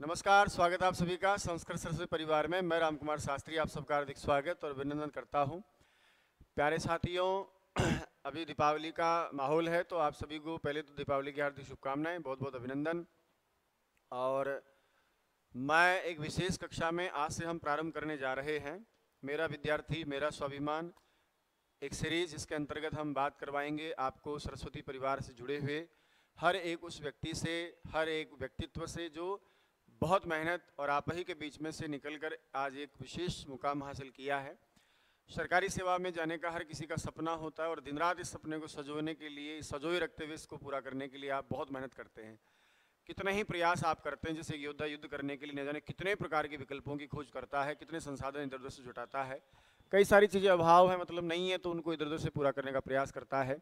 नमस्कार, स्वागत है आप सभी का संस्कृत सरस्वती परिवार में। मैं राम कुमार शास्त्री आप सबका हार्दिक स्वागत और अभिनंदन करता हूं। प्यारे साथियों, अभी दीपावली का माहौल है, तो आप सभी को पहले तो दीपावली की हार्दिक शुभकामनाएं, बहुत बहुत अभिनंदन। और मैं एक विशेष कक्षा में आज से हम प्रारंभ करने जा रहे हैं, मेरा विद्यार्थी मेरा स्वाभिमान, एक सीरीज जिसके अंतर्गत हम बात करवाएंगे आपको सरस्वती परिवार से जुड़े हुए हर एक उस व्यक्ति से, हर एक व्यक्तित्व से जो बहुत मेहनत और आप ही के बीच में से निकलकर आज एक विशेष मुकाम हासिल किया है। सरकारी सेवा में जाने का हर किसी का सपना होता है और दिन रात इस सपने को संजोने के लिए, संजोए रखते हुए इसको पूरा करने के लिए आप बहुत मेहनत करते हैं। कितने ही प्रयास आप करते हैं, जैसे योद्धा युद्ध करने के लिए न जाने कितने प्रकार के विकल्पों की खोज करता है, कितने संसाधन इधर उधर से जुटाता है। कई सारी चीज़ें अभाव है, मतलब नहीं है, तो उनको इधर उधर से पूरा करने का प्रयास करता है।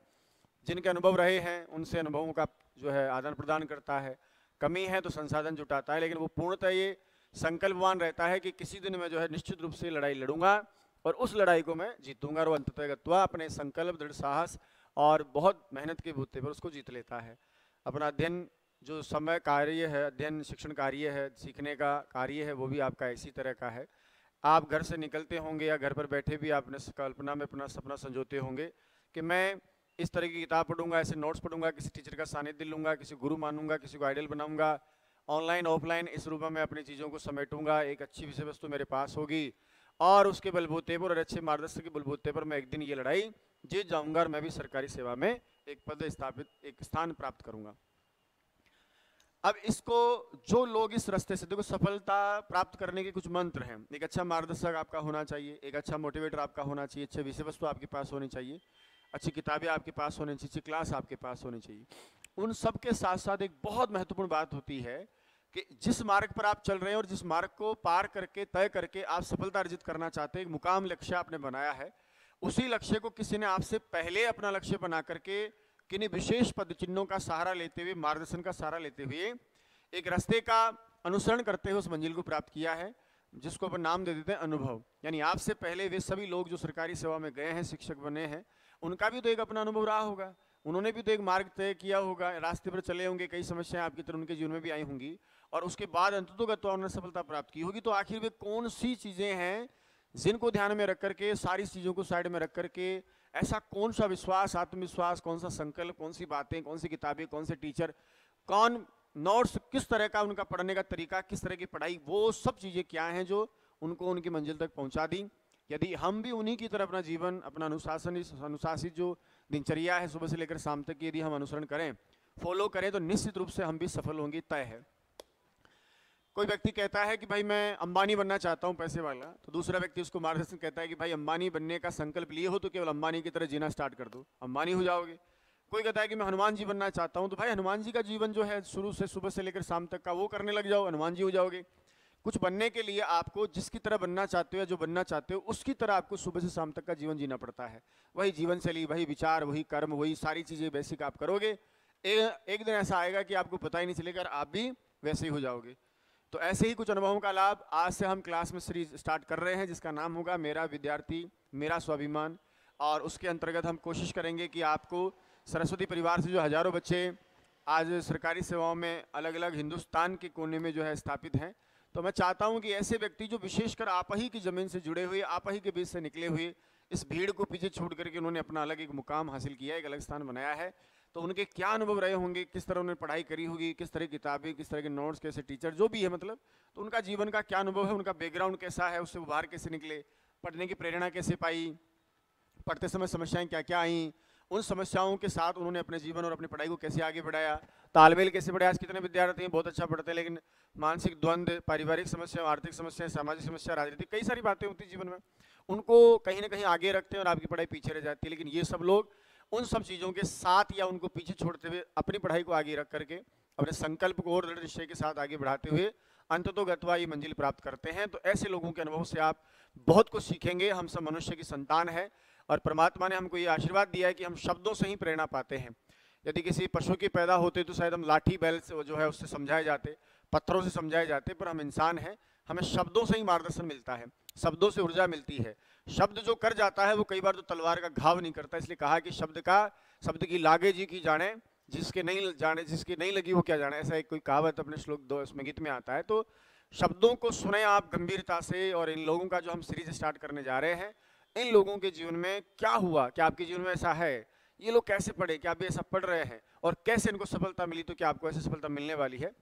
जिनके अनुभव रहे हैं उनसे अनुभवों का जो है आदान प्रदान करता है। कमी है तो संसाधन जुटाता है, लेकिन वो पूर्णतः ये संकल्पवान रहता है कि किसी दिन मैं जो है निश्चित रूप से लड़ाई लड़ूंगा और उस लड़ाई को मैं जीतूंगा, और अंततः गत्वा अपने संकल्प, दृढ़ साहस और बहुत मेहनत के बूते पर उसको जीत लेता है। अपना अध्ययन जो समय कार्य है, अध्ययन शिक्षण कार्य है, सीखने का कार्य है, वो भी आपका इसी तरह का है। आप घर से निकलते होंगे या घर पर बैठे भी आपने कल्पना में अपना सपना संजोते होंगे कि मैं इस तरह की किताब पढ़ूंगा, ऐसे नोट्स पढ़ूंगा, किसी टीचर का सानिध्य लूंगा, किसी गुरु मानूंगा, किसी को आइडल बनाऊंगा, ऑनलाइन ऑफलाइन इस रूप में अपनी चीज़ों को समेटूंगा, एक अच्छी विषय वस्तु मेरे पास होगी और उसके बलबूते पर और अच्छे मार्गदर्शक के बलबूते पर मैं एक दिन ये लड़ाई जीत जाऊंगा और मैं भी सरकारी सेवा में एक पद स्थापित, एक स्थान प्राप्त करूंगा। अब इसको जो लोग इस रास्ते से, देखो सफलता प्राप्त करने के कुछ मंत्र हैं। एक अच्छा मार्गदर्शक आपका होना चाहिए, एक अच्छा मोटिवेटर आपका होना चाहिए, अच्छे विषय वस्तु आपके पास होनी चाहिए, अच्छी किताबें आपके पास होनी चाहिए, अच्छी क्लास आपके पास होनी चाहिए। उन सब के साथ साथ एक बहुत महत्वपूर्ण बात होती है कि जिस मार्ग पर आप चल रहे हैं और जिस मार्ग को पार करके, तय करके आप सफलता अर्जित करना चाहते हैं, एक मुकाम लक्ष्य आपने बनाया है, उसी लक्ष्य को किसी ने आपसे पहले अपना लक्ष्य बना करके किन्हीं विशेष पद चिन्हों का सहारा लेते हुए, मार्गदर्शन का सहारा लेते हुए एक रास्ते का अनुसरण करते हुए उस मंजिल को प्राप्त किया है, जिसको अपन नाम दे देते हैं अनुभव। यानी आपसे पहले वे सभी लोग जो सरकारी सेवा में गए हैं, शिक्षक बने हैं, उनका भी तो एक अपना अनुभव रहा होगा, उन्होंने भी तो एक मार्ग तय किया होगा, रास्ते पर चले होंगे, कई समस्याएं आपकी तरह उनके जीवन में भी आई होंगी और उसके बाद अंततोगत उन्होंने सफलता प्राप्त की होगी। तो आखिर वे कौन सी चीज़ें हैं जिनको ध्यान में रख करके, सारी चीज़ों को साइड में रख करके, ऐसा कौन सा विश्वास, आत्मविश्वास, कौन सा संकल्प, कौन सी बातें, कौन सी किताबें, कौन से टीचर, कौन नोट्स, किस तरह का उनका पढ़ने का तरीका, किस तरह की पढ़ाई, वो सब चीज़ें क्या हैं जो उनको उनकी मंजिल तक पहुंचा दी। यदि हम भी उन्हीं की तरह अपना जीवन, अपना अनुशासित जो दिनचर्या है सुबह से लेकर शाम तक की यदि हम अनुसरण करें, फॉलो करें, तो निश्चित रूप से हम भी सफल होंगे, तय है। कोई व्यक्ति कहता है कि भाई मैं अंबानी बनना चाहता हूं, पैसे वाला, तो दूसरा व्यक्ति उसको मार्गदर्शन कहता है कि भाई अंबानी बनने का संकल्प लिए हो तो केवल अंबानी की तरह जीना स्टार्ट कर दो, अंबानी हो जाओगे। कोई कहता है कि मैं हनुमान जी बनना चाहता हूं, तो भाई हनुमान जी का जीवन जो है शुरू से सुबह से लेकर शाम तक का वो करने लग जाओ, हनुमान जी हो जाओगे। कुछ बनने के लिए आपको जिसकी तरह बनना चाहते हो या जो बनना चाहते हो उसकी तरह आपको सुबह से शाम तक का जीवन जीना पड़ता है। वही जीवन शैली, वही विचार, वही कर्म, वही सारी चीज़ें बेसिक आप करोगे, एक दिन ऐसा आएगा कि आपको पता ही नहीं चलेगा, आप भी वैसे ही हो जाओगे। तो ऐसे ही कुछ अनुभवों का लाभ आज से हम क्लास में सीरीज स्टार्ट कर रहे हैं, जिसका नाम होगा मेरा विद्यार्थी मेरा स्वाभिमान। और उसके अंतर्गत हम कोशिश करेंगे कि आपको सरस्वती परिवार से जो हजारों बच्चे आज सरकारी सेवाओं में अलग अलग हिंदुस्तान के कोने में जो है स्थापित हैं, तो मैं चाहता हूं कि ऐसे व्यक्ति जो विशेषकर आप ही की ज़मीन से जुड़े हुए, आप ही के बीच से निकले हुए, इस भीड़ को पीछे छोड़ करके उन्होंने अपना अलग एक मुकाम हासिल किया, एक अलग स्थान बनाया है, तो उनके क्या अनुभव रहे होंगे, किस तरह उन्होंने पढ़ाई करी होगी, किस तरह की किताबें, किस तरह के नोट्स, कैसे टीचर, जो भी है मतलब, तो उनका जीवन का क्या अनुभव है, उनका बैकग्राउंड कैसा है, उससे उभार कैसे निकले, पढ़ने की प्रेरणा कैसे पाई, पढ़ते समय समस्याएं क्या क्या आई, उन समस्याओं के साथ उन्होंने अपने जीवन और अपनी पढ़ाई को कैसे आगे बढ़ाया, तालमेल कैसे बढ़ाया। आज कितने विद्यार्थी हैं बहुत अच्छा पढ़ते हैं, लेकिन मानसिक द्वंद्व, पारिवारिक समस्या, आर्थिक समस्या, सामाजिक समस्या, राजनीतिक, कई सारी बातें होती हैं जीवन में, उनको कहीं ना कहीं आगे रखते हैं और आपकी पढ़ाई पीछे रह जाती है। लेकिन ये सब लोग उन सब चीज़ों के साथ या उनको पीछे छोड़ते हुए अपनी पढ़ाई को आगे रख करके अपने संकल्प को और दृढ़ निश्चय के साथ आगे बढ़ाते हुए अंततोगत्वा ये मंजिल प्राप्त करते हैं। तो ऐसे लोगों के अनुभव से आप बहुत कुछ सीखेंगे। हम सब मनुष्य की संतान है और परमात्मा ने हमको ये आशीर्वाद दिया है कि हम शब्दों से ही प्रेरणा पाते हैं। यदि किसी पशु के पैदा होते तो शायद हम लाठी बैल से जो है उससे समझाए जाते, पत्थरों से समझाए जाते, पर हम इंसान हैं, हमें शब्दों से ही मार्गदर्शन मिलता है, शब्दों से ऊर्जा मिलती है। शब्द जो कर जाता है वो कई बार तो तलवार का घाव नहीं करता, इसलिए कहा कि शब्द की लागे जी की जाने जिसकी नहीं लगी वो क्या जाने, ऐसा एक कोई कहावत अपने श्लोक 2 इसमें गीत में आता है। तो शब्दों को सुने आप गंभीरता से, और इन लोगों का जो हम सीरीज स्टार्ट करने जा रहे हैं, इन लोगों के जीवन में क्या हुआ, क्या आपके जीवन में ऐसा है, ये लोग कैसे पढ़े, क्या आप भी ऐसा पढ़ रहे हैं, और कैसे इनको सफलता मिली, तो क्या आपको ऐसी सफलता मिलने वाली है।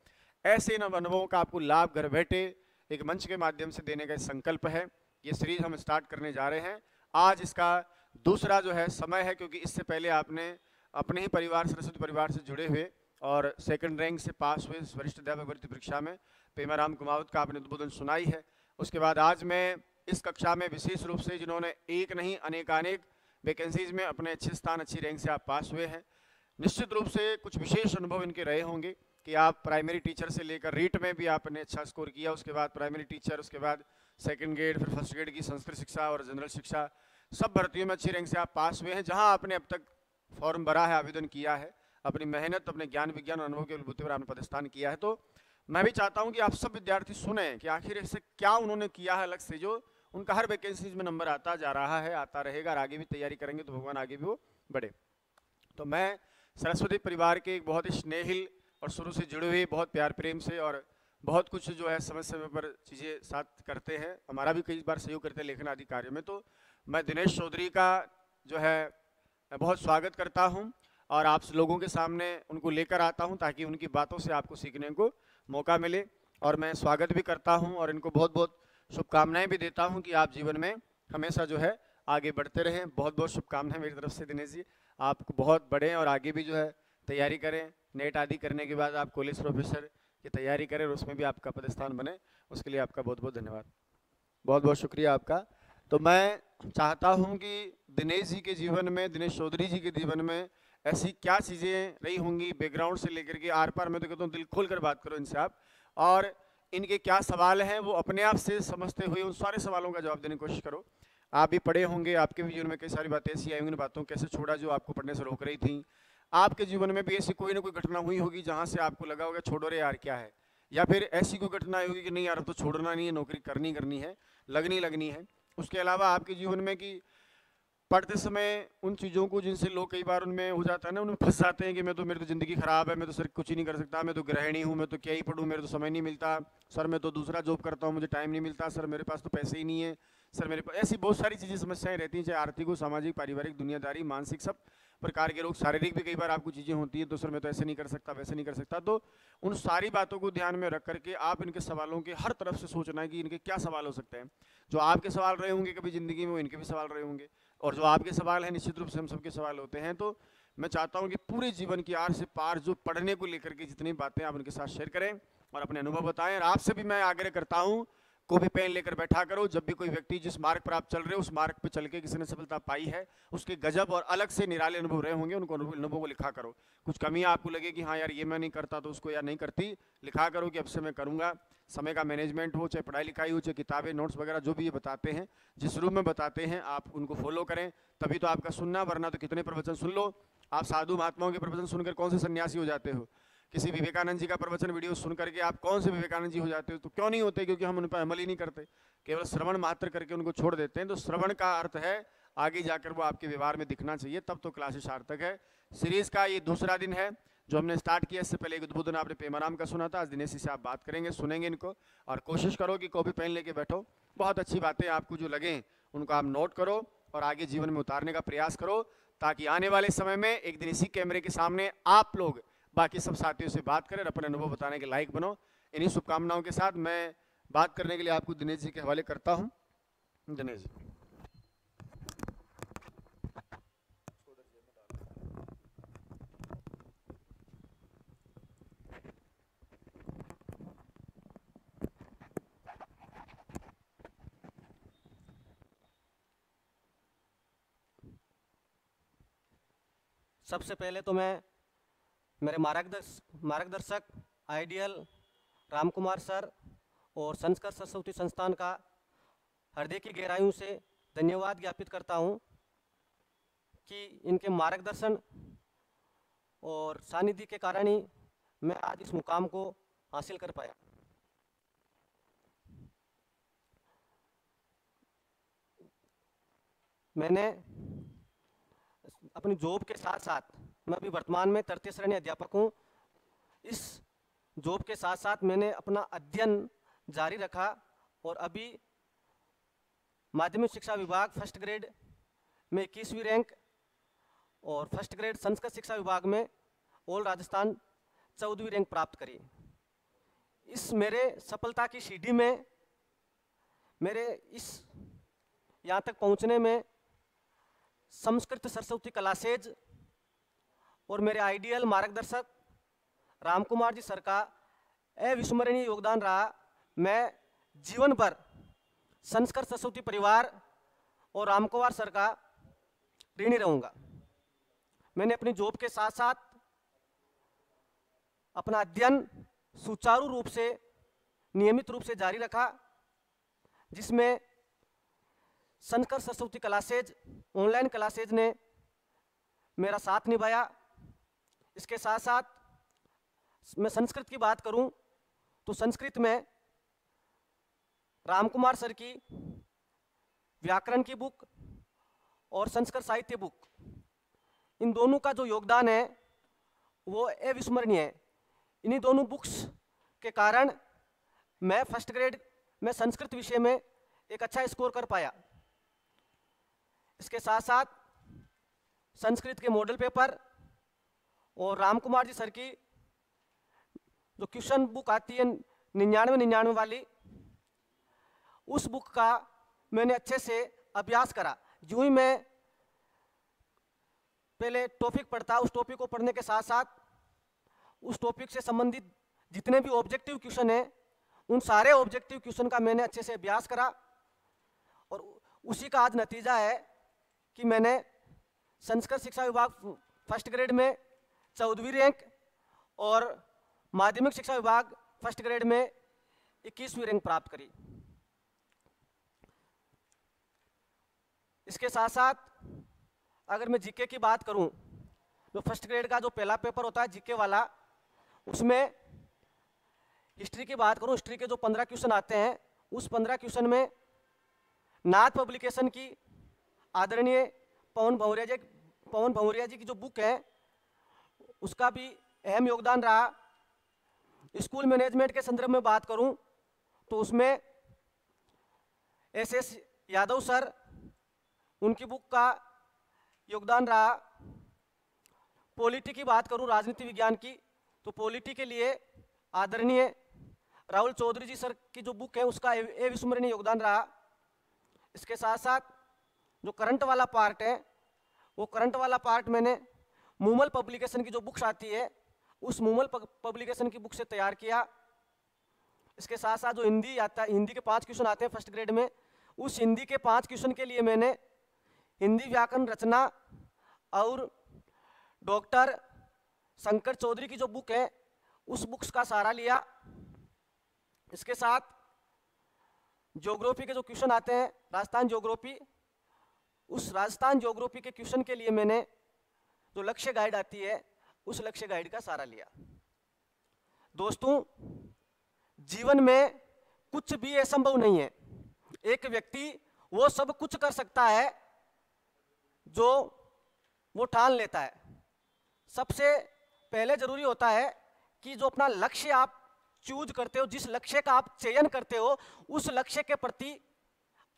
ऐसे इन अनुभवों का आपको लाभ घर बैठे एक मंच के माध्यम से देने का संकल्प है। ये सीरीज हम स्टार्ट करने जा रहे हैं। आज इसका दूसरा जो है समय है, क्योंकि इससे पहले आपने अपने ही परिवार, सरस्वती परिवार से जुड़े हुए और सेकंड रैंक से पास हुए वरिष्ठ अध्यापक भर्ती परीक्षा में पेमाराम कुमावत का आपने उद्बोधन सुनाई है। उसके बाद आज मैं इस कक्षा में विशेष रूप से जिन्होंने एक नहीं अनेकानेक वैकेंसीज में अपने अच्छे स्थान, अच्छी रैंक से आप पास हुए हैं, निश्चित रूप से कुछ विशेष अनुभव इनके रहे होंगे कि आप प्राइमरी टीचर से लेकर रीट में भी आपने अच्छा स्कोर किया, उसके बाद प्राइमरी टीचर, उसके बाद सेकंड ग्रेड, फिर फर्स्ट ग्रेड की संस्कृत शिक्षा और जनरल शिक्षा, सब भर्तियों में अच्छी रैंक से आप पास हुए हैं। जहां आपने अब तक फॉर्म भरा है, आवेदन किया है, अपनी मेहनत, अपने ज्ञान विज्ञान और अनुभव के बलबूते पर आपने पदस्थान किया है, तो मैं भी चाहता हूं कि आप सब विद्यार्थी सुने कि आखिर इससे क्या उन्होंने किया है अलग से, जो उनका हर वैकेंसीज में नंबर आता जा रहा है, आता रहेगा, और आगे भी तैयारी करेंगे तो भगवान आगे भी वो बढ़े। तो मैं सरस्वती परिवार के एक बहुत ही स्नेहिल और शुरू से जुड़े हुए, बहुत प्यार प्रेम से और बहुत कुछ जो है समय समय पर चीज़ें साथ करते हैं, हमारा भी कई बार सहयोग करते हैं लेखन आदि कार्य में, तो मैं दिनेश चौधरी का जो है बहुत स्वागत करता हूं और आप लोगों के सामने उनको लेकर आता हूं ताकि उनकी बातों से आपको सीखने को मौका मिले। और मैं स्वागत भी करता हूं और इनको बहुत बहुत शुभकामनाएं भी देता हूं कि आप जीवन में हमेशा जो है आगे बढ़ते रहें। बहुत बहुत शुभकामनाएं मेरी तरफ से दिनेश जी, आपको बहुत बढ़ें और आगे भी जो है तैयारी करें, नेट आदि करने के बाद आप कॉलेज प्रोफेसर की तैयारी करें और उसमें भी आपका पदस्थान बने, उसके लिए आपका बहुत बहुत धन्यवाद, बहुत बहुत शुक्रिया आपका। तो मैं चाहता हूं कि दिनेश जी के जीवन में, दिनेश चौधरी जी के जीवन में ऐसी क्या चीज़ें रही होंगी बैकग्राउंड से लेकर के आर पार, मैं तो कहता हूँ दिल खोल कर बात करो इनसे आप, और इनके क्या सवाल हैं वो अपने आप से समझते हुए उन सारे सवालों का जवाब देने की कोशिश करो। आप भी पढ़े होंगे, आपके भी जीवन में कई सारी बातें ऐसी आई होंगी, बातों कैसे छोड़ा जो आपको पढ़ने से रोक रही थी। आपके जीवन में भी ऐसी कोई ना कोई घटना हुई होगी जहाँ से आपको लगा होगा छोड़ो रे यार क्या है, या फिर ऐसी कोई घटना होगी कि नहीं यार अब तो छोड़ना नहीं है, नौकरी करनी है, लगनी है। उसके अलावा आपके जीवन में कि पढ़ते समय उन चीज़ों को जिनसे लोग कई बार उनमें हो जाता है ना, उनमें फंस जाते हैं कि मैं तो, मेरी तो ज़िंदगी ख़राब है, मैं तो सर कुछ ही नहीं कर सकता, मैं तो गृहिणी हूँ, मैं तो क्या ही पढ़ूँ, मेरे तो समय नहीं मिलता, सर मैं तो दूसरा जॉब करता हूँ, मुझे टाइम नहीं मिलता, सर मेरे पास तो पैसे ही नहीं है, सर मेरे पास, ऐसी बहुत सारी चीज़ें समस्याएं रहती हैं, चाहे आर्थिक हो, सामाजिक, पारिवारिक, दुनियादारी, मानसिक, सब प्रकार के रोग, शारीरिक भी कई बार आपको चीज़ें होती है, तो सर मैं तो ऐसे नहीं कर सकता, वैसे नहीं कर सकता। तो उन सारी बातों को ध्यान में रख करके आप इनके सवालों के हर तरफ से सोचना है कि इनके क्या सवाल हो सकते हैं। जो आपके सवाल रहे होंगे कभी ज़िंदगी में, वो इनके भी सवाल रहे होंगे, और जो आपके सवाल हैं निश्चित रूप से हम सबके सवाल होते हैं। तो मैं चाहता हूं कि पूरे जीवन की आर से पार जो पढ़ने को लेकर के जितनी बातें आप उनके साथ शेयर करें और अपने अनुभव बताएं। और आपसे भी मैं आग्रह करता हूं, कॉपी पेन लेकर बैठा करो, जब भी कोई व्यक्ति जिस मार्ग पर आप चल रहे हो उस मार्ग पर चल के किसी ने सफलता पाई है, उसके गजब और अलग से निराले अनुभव रहे होंगे, उनको अनुभव को लिखा करो। कुछ कमियां आपको लगे कि हाँ यार ये मैं नहीं करता तो उसको यार नहीं करती, लिखा करो कि अब से मैं करूंगा। समय का मैनेजमेंट हो, चाहे पढ़ाई लिखाई हो, चाहे किताबें, नोट्स वगैरह जो भी ये बताते हैं, जिस रूप में बताते हैं, आप उनको फॉलो करें, तभी तो आपका सुनना, वरना तो कितने प्रवचन सुन लो। आप साधु महात्माओं के प्रवचन सुनकर कौन से सन्यासी हो जाते हो? किसी विवेकानंद जी का प्रवचन वीडियो सुन करके आप कौन से विवेकानंद जी हो जाते हो? तो क्यों नहीं होते? क्योंकि हम उन पर अमल ही नहीं करते, केवल श्रवण मात्र करके उनको छोड़ देते हैं। तो श्रवण का अर्थ है आगे जाकर वो आपके व्यवहार में दिखना चाहिए, तब तो क्लासेस सार्थक है। सीरीज का ये दूसरा दिन है जो हमने स्टार्ट किया। इससे पहले एक उद्बोधन आपने पेमाराम का सुना था, आज दिनेश जी से आप बात करेंगे, सुनेंगे इनको, और कोशिश करो कि कॉपी पेन लेके बैठो, बहुत अच्छी बातें आपको जो लगें उनको आप नोट करो और आगे जीवन में उतारने का प्रयास करो, ताकि आने वाले समय में एक दिन इसी कैमरे के सामने आप लोग बाकी सब साथियों से बात करें, अपने अनुभव बताने के लायक बनो। इन्हीं शुभकामनाओं के साथ मैं बात करने के लिए आपको दिनेश जी के हवाले करता हूं। दिनेश जी। सबसे पहले तो मैं मेरे मार्गदर्शक आइडियल राम कुमार सर और संस्कृत सरस्वती संस्थान का हृदय की गहराइयों से धन्यवाद ज्ञापित करता हूं कि इनके मार्गदर्शन और सानिध्य के कारण ही मैं आज इस मुकाम को हासिल कर पाया। मैंने अपनी जॉब के साथ साथ मैं अभी वर्तमान में तृतीय श्रेणी अध्यापक हूँ। इस जॉब के साथ साथ मैंने अपना अध्ययन जारी रखा और अभी माध्यमिक शिक्षा विभाग फर्स्ट ग्रेड में 21वीं रैंक और फर्स्ट ग्रेड संस्कृत शिक्षा विभाग में ऑल राजस्थान 14वीं रैंक प्राप्त करी। इस मेरे सफलता की सीढ़ी में मेरे इस यहाँ तक पहुँचने में संस्कृत सरस्वती क्लासेज और मेरे आइडियल मार्गदर्शक राम कुमार जी सर का अविस्मरणीय योगदान रहा। मैं जीवन भर संस्कृत सरस्वती परिवार और राम कुमार सर का ऋणी रहूँगा। मैंने अपनी जॉब के साथ साथ अपना अध्ययन सुचारू रूप से नियमित रूप से जारी रखा, जिसमें Sanskrit Saraswati classes online classes ने मेरा साथ निभाया। इसके साथ साथ मैं संस्कृत की बात करूं तो संस्कृत में राम कुमार सर की व्याकरण की बुक और संस्कृत साहित्य बुक, इन दोनों का जो योगदान है वो अविस्मरणीय है। इन्हीं दोनों बुक्स के कारण मैं फर्स्ट ग्रेड में संस्कृत विषय में एक अच्छा स्कोर कर पाया। इसके साथ साथ संस्कृत के मॉडल पेपर और राम कुमार जी सर की जो क्वेश्चन बुक आती है 99 वाली, उस बुक का मैंने अच्छे से अभ्यास करा। यूं ही मैं पहले टॉपिक पढ़ता, उस टॉपिक को पढ़ने के साथ साथ उस टॉपिक से संबंधित जितने भी ऑब्जेक्टिव क्वेश्चन हैं उन सारे ऑब्जेक्टिव क्वेश्चन का मैंने अच्छे से अभ्यास करा और उसी का आज नतीजा है कि मैंने संस्कृत शिक्षा विभाग फर्स्ट ग्रेड में 14वीं रैंक और माध्यमिक शिक्षा विभाग फर्स्ट ग्रेड में 21वीं रैंक प्राप्त करी। इसके साथ साथ अगर मैं जीके की बात करूं तो फर्स्ट ग्रेड का जो पहला पेपर होता है जीके वाला, उसमें हिस्ट्री की बात करूं, हिस्ट्री के जो 15 क्वेश्चन आते हैं उस 15 क्वेश्चन में नाथ पब्लिकेशन की आदरणीय पवन भंवरिया जी की जो बुक है उसका भी अहम योगदान रहा। स्कूल मैनेजमेंट के संदर्भ में बात करूं तो उसमें एस यादव सर, उनकी बुक का योगदान रहा। पॉलिटी की बात करूं राजनीति विज्ञान की, तो पॉलिटी के लिए आदरणीय राहुल चौधरी जी सर की जो बुक है उसका अविस्मरणीय योगदान रहा। इसके साथ साथ जो करंट वाला पार्ट है वो करंट वाला पार्ट मैंने मूमल पब्लिकेशन की जो बुक्स आती है उस मूमल पब्लिकेशन की बुक से तैयार किया। इसके साथ साथ जो हिंदी आता है, हिंदी के 5 क्वेश्चन आते हैं फर्स्ट ग्रेड में, उस हिंदी के 5 क्वेश्चन के लिए मैंने हिंदी व्याकरण रचना और डॉक्टर शंकर चौधरी की जो बुक है उस बुक्स का सहारा लिया। इसके साथ ज्योग्राफी के जो क्वेश्चन आते हैं राजस्थान ज्योग्राफी, उस राजस्थान ज्योग्राफी के क्वेश्चन के लिए मैंने जो लक्ष्य गाइड आती है उस लक्ष्य गाइड का सहारा लिया। दोस्तों, जीवन में कुछ भी असंभव नहीं है। एक व्यक्ति वो सब कुछ कर सकता है जो वो ठान लेता है। सबसे पहले जरूरी होता है कि जो अपना लक्ष्य आप चूज करते हो, जिस लक्ष्य का आप चयन करते हो, उस लक्ष्य के प्रति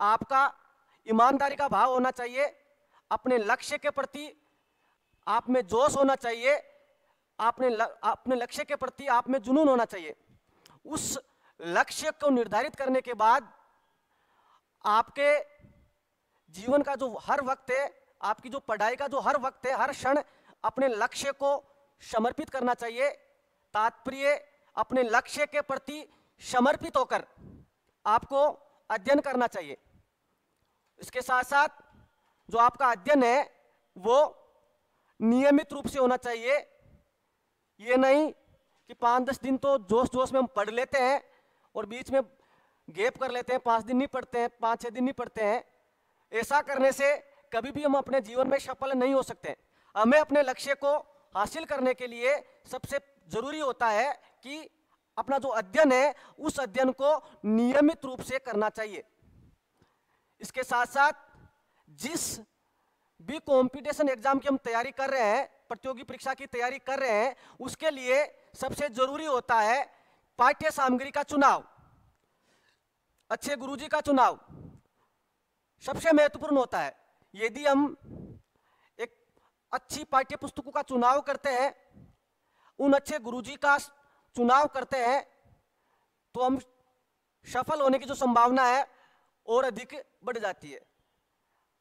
आपका ईमानदारी का भाव होना चाहिए। अपने लक्ष्य के प्रति आप में जोश होना चाहिए। अपने लक्ष्य के प्रति आप में जुनून होना चाहिए। उस लक्ष्य को निर्धारित करने के बाद आपके जीवन का जो हर वक्त है, आपकी जो पढ़ाई का जो हर वक्त है, हर क्षण अपने लक्ष्य को समर्पित करना चाहिए। तात्पर्य अपने लक्ष्य के प्रति समर्पित होकर आपको अध्ययन करना चाहिए। इसके साथ साथ जो आपका अध्ययन है वो नियमित रूप से होना चाहिए। ये नहीं कि 5-10 दिन तो जोश में हम पढ़ लेते हैं और बीच में गैप कर लेते हैं, 5 दिन नहीं पढ़ते हैं, 5-6 दिन नहीं पढ़ते हैं। ऐसा करने से कभी भी हम अपने जीवन में सफल नहीं हो सकते। हमें अपने लक्ष्य को हासिल करने के लिए सबसे जरूरी होता है कि अपना जो अध्ययन है उस अध्ययन को नियमित रूप से करना चाहिए। इसके साथ साथ जिस भी कंपटीशन एग्जाम की हम तैयारी कर रहे हैं प्रतियोगी परीक्षा की तैयारी कर रहे हैं उसके लिए सबसे जरूरी होता है पाठ्य सामग्री का चुनाव, अच्छे गुरुजी का चुनाव सबसे महत्वपूर्ण होता है। यदि हम एक अच्छी पाठ्य पुस्तकों का चुनाव करते हैं, उन अच्छे गुरुजी का चुनाव करते हैं, तो हम सफल होने की जो संभावना है और अधिक बढ़ जाती है।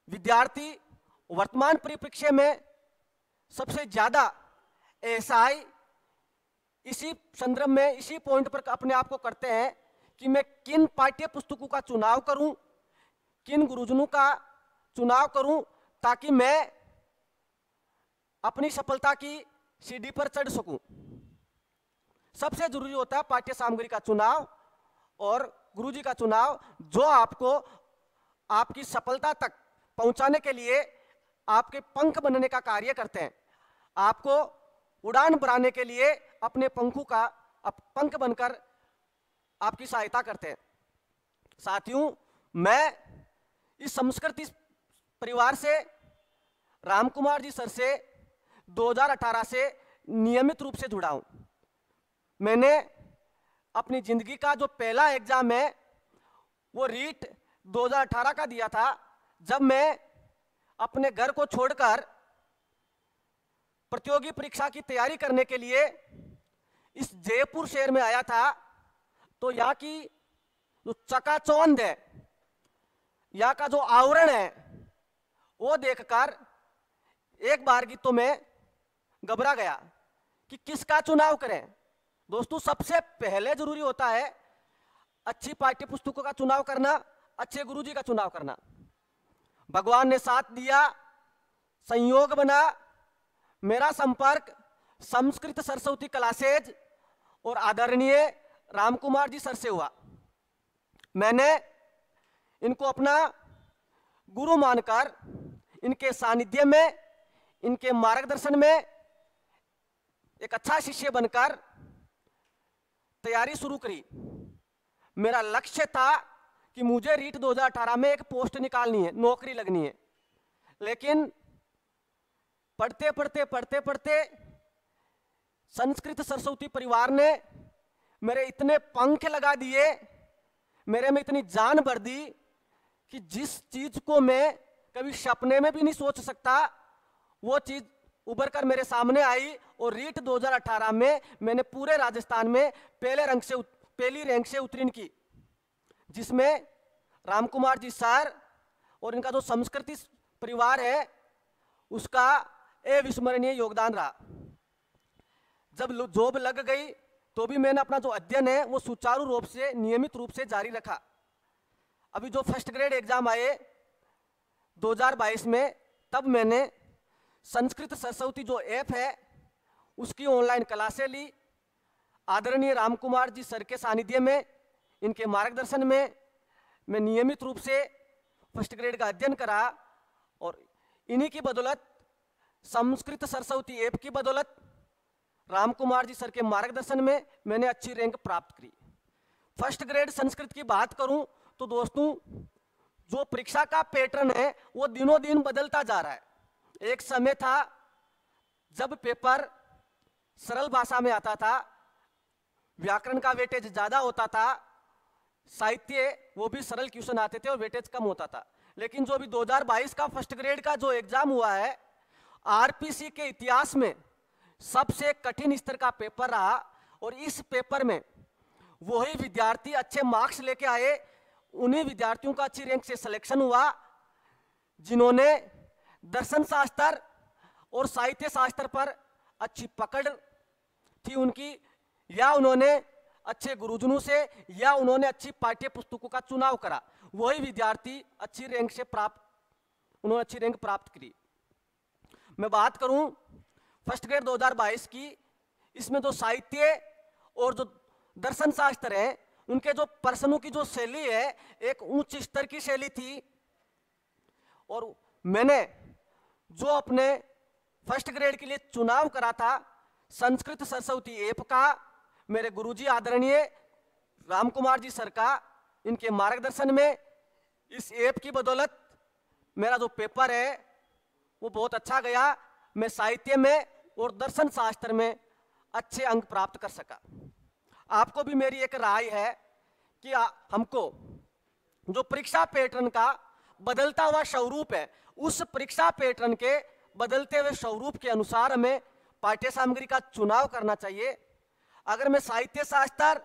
विद्यार्थी वर्तमान परिप्रेक्ष्य में सबसे ज्यादा एएसआई इसी संदर्भ में, इसी पॉइंट पर अपने आप को करते हैं कि मैं किन पाठ्य पुस्तकों का चुनाव करूं, किन गुरुजनों का चुनाव करूं, ताकि मैं अपनी सफलता की सीढ़ी पर चढ़ सकूं। सबसे जरूरी होता है पाठ्य सामग्री का चुनाव और गुरुजी का चुनाव, जो आपको आपकी सफलता तक पहुंचाने के लिए आपके पंख बनने का कार्य करते हैं, आपको उड़ान भराने के लिए अपने पंखों का पंख बनकर आपकी सहायता करते हैं। साथियों, मैं इस संस्कृति परिवार से राम कुमार जी सर से 2018 से नियमित रूप से जुड़ा हूं। मैंने अपनी जिंदगी का जो पहला एग्जाम है वो रीट 2018 का दिया था, जब मैं अपने घर को छोड़कर प्रतियोगी परीक्षा की तैयारी करने के लिए इस जयपुर शहर में आया था। तो यहाँ की जो चकाचौंध है, यहाँ का जो आवरण है, वो देखकर एक बार की तो मैं घबरा गया कि किसका चुनाव करें। दोस्तों, सबसे पहले जरूरी होता है अच्छी पाठ्य पुस्तकों का चुनाव करना, अच्छे गुरुजी का चुनाव करना। भगवान ने साथ दिया, संयोग बना, मेरा संपर्क संस्कृत सरस्वती क्लासेज और आदरणीय राम कुमार जी सर से हुआ। मैंने इनको अपना गुरु मानकर इनके सानिध्य में, इनके मार्गदर्शन में एक अच्छा शिष्य बनकर तैयारी शुरू करी। मेरा लक्ष्य था कि मुझे रीट 2018 में एक पोस्ट निकालनी है, नौकरी लगनी है। लेकिन पढ़ते पढ़ते पढ़ते पढ़ते संस्कृत सरस्वती परिवार ने मेरे इतने पंख लगा दिए, मेरे में इतनी जान भर दी कि जिस चीज को मैं कभी सपने में भी नहीं सोच सकता, वो चीज उभर कर मेरे सामने आई। और रीट 2018 में मैंने पूरे राजस्थान में पहली रैंक से उत्तीर्ण की, जिसमें राम कुमार जी सर और इनका जो संस्कृति परिवार है उसका अविस्मरणीय योगदान रहा। जब जॉब लग गई तो भी मैंने अपना जो अध्ययन है वो सुचारू रूप से, नियमित रूप से जारी रखा। अभी जो फर्स्ट ग्रेड एग्जाम आए 2022 में, तब मैंने संस्कृत सरस्वती जो ऐप है उसकी ऑनलाइन क्लासें ली। आदरणीय राम कुमार जी सर के सानिध्य में, इनके मार्गदर्शन में मैं नियमित रूप से फर्स्ट ग्रेड का अध्ययन करा और इन्हीं की बदौलत, संस्कृत सरस्वती ऐप की बदौलत, राम कुमार जी सर के मार्गदर्शन में मैंने अच्छी रैंक प्राप्त करी। फर्स्ट ग्रेड संस्कृत की बात करूं तो दोस्तों, जो परीक्षा का पैटर्न है वो दिनों दिन बदलता जा रहा है। एक समय था जब पेपर सरल भाषा में आता था, व्याकरण का वेटेज ज्यादा होता था, साहित्य वो भी सरल क्वेश्चन आते थे और वेटेज कम होता था। लेकिन जो अभी 2022 का फर्स्ट ग्रेड का जो एग्जाम हुआ है, आरपीसी के इतिहास में सबसे कठिन स्तर का पेपर रहा। और इस पेपर में वही विद्यार्थी अच्छे मार्क्स लेके आए, उन्हीं विद्यार्थियों का अच्छी रैंक से सिलेक्शन हुआ जिन्होंने दर्शन शास्त्र और साहित्य शास्त्र पर अच्छी पकड़ थी उनकी, या उन्होंने अच्छे गुरुजनों से, या उन्होंने अच्छी पाठ्य पुस्तकों का चुनाव करा। वही विद्यार्थी अच्छी रैंक से उन्होंने अच्छी रैंक प्राप्त करी। मैं बात करूं फर्स्ट ग्रेड 2022 की, इसमें जो साहित्य और जो दर्शन शास्त्र है उनके जो प्रश्नों की जो शैली है एक उच्च स्तर की शैली थी। और मैंने जो अपने फर्स्ट ग्रेड के लिए चुनाव करा था संस्कृत सरस्वती ऐप का, मेरे गुरुजी आदरणीय राम कुमार जी सर का, इनके मार्गदर्शन में, इस ऐप की बदौलत मेरा जो पेपर है वो बहुत अच्छा गया। मैं साहित्य में और दर्शन शास्त्र में अच्छे अंक प्राप्त कर सका। आपको भी मेरी एक राय है कि हमको जो परीक्षा पैटर्न का बदलता हुआ स्वरूप है, उस परीक्षा पैटर्न के बदलते हुए स्वरूप के अनुसार हमें पाठ्य सामग्री का चुनाव करना चाहिए। अगर मैं साहित्य शास्त्र